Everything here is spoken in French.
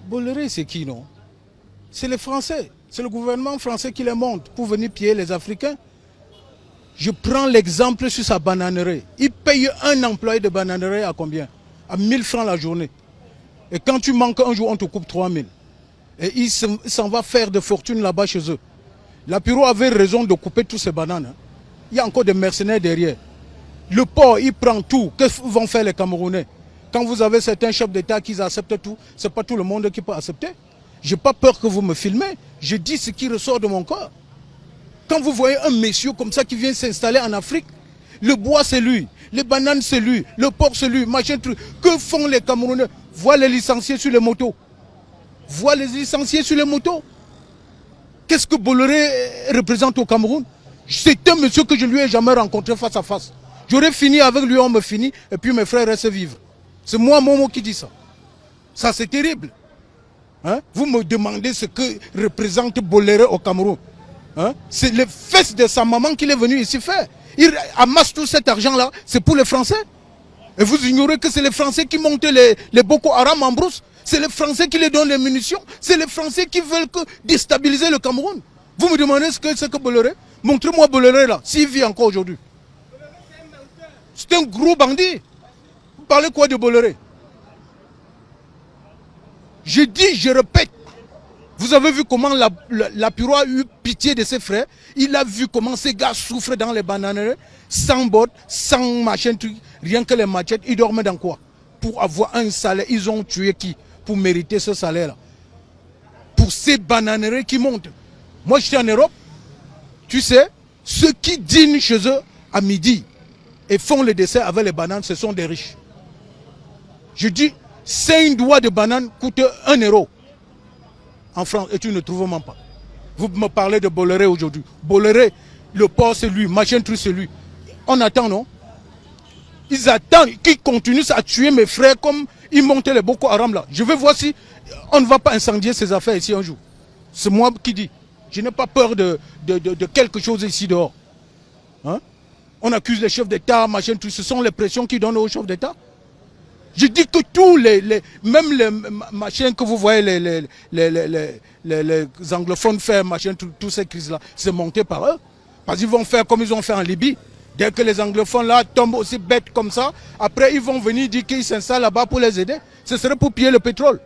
Bolloré, c'est qui, non? C'est les Français. C'est le gouvernement français qui les monte pour venir piller les Africains. Je prends l'exemple sur sa bananerie. Il paye un employé de bananerie à combien? À 1000 francs la journée. Et quand tu manques un jour, on te coupe 3000. Et il s'en va faire de fortune là-bas chez eux. La Piro avait raison de couper tous ces bananes. Il y a encore des mercenaires derrière. Le port, il prend tout. Qu'est-ce que vont faire les Camerounais? Quand vous avez certains chefs d'État qui acceptent tout, ce n'est pas tout le monde qui peut accepter. Je n'ai pas peur que vous me filmez. Je dis ce qui ressort de mon corps. Quand vous voyez un monsieur comme ça qui vient s'installer en Afrique, le bois c'est lui, les bananes c'est lui, le porc c'est lui, machin truc. Que font les Camerounais? Vois les licenciés sur les motos. Vois les licenciés sur les motos. Qu'est-ce que Bolloré représente au Cameroun? C'est un monsieur que je ne lui ai jamais rencontré face à face. J'aurais fini avec lui, on me finit, et puis mes frères restent vivre. C'est moi, Momo, qui dit ça. Ça, c'est terrible. Hein? Vous me demandez ce que représente Bolloré au Cameroun. Hein? C'est les fesses de sa maman qu'il est venu ici faire. Il amasse tout cet argent-là, c'est pour les Français. Et vous ignorez que c'est les Français qui montent les Boko Haram en brousse. C'est les Français qui les donnent les munitions. C'est les Français qui veulent déstabiliser le Cameroun. Vous me demandez ce que Bolloré? Montrez-moi Bolloré là, s'il vit encore aujourd'hui. C'est un gros bandit. Vous parlez quoi de Bolloré? Je dis, je répète. Vous avez vu comment la Piro a eu pitié de ses frères. Il a vu comment ces gars souffrent dans les bananeries, sans bottes, sans machin, truc, rien que les machettes. Ils dormaient dans quoi? Pour avoir un salaire. Ils ont tué qui? Pour mériter ce salaire-là. Pour ces bananeries qui montent. Moi, j'étais en Europe. Tu sais, ceux qui dînent chez eux à midi et font le dessert avec les bananes, ce sont des riches. Je dis, 5 doigts de banane coûtent 1 euro. En France, et tu ne trouves même pas. Vous me parlez de Bolloré aujourd'hui. Bolloré, le port c'est lui, machin truc c'est lui. On attend, non? Ils attendent qu'ils continuent à tuer mes frères comme ils montent les Boko Haram là. Je vais voir si on ne va pas incendier ces affaires ici un jour. C'est moi qui dis. Je n'ai pas peur de quelque chose ici dehors. Hein? On accuse les chefs d'État, machin truc. Ce sont les pressions qui donnent aux chefs d'État. Je dis que tous même les machins que vous voyez, les anglophones faire, machin, toutes ces crises-là, c'est monté par eux. Parce qu'ils vont faire comme ils ont fait en Libye. Dès que les anglophones là tombent aussi bêtes comme ça, après ils vont venir dire qu'ils s'installent là-bas pour les aider. Ce serait pour piller le pétrole.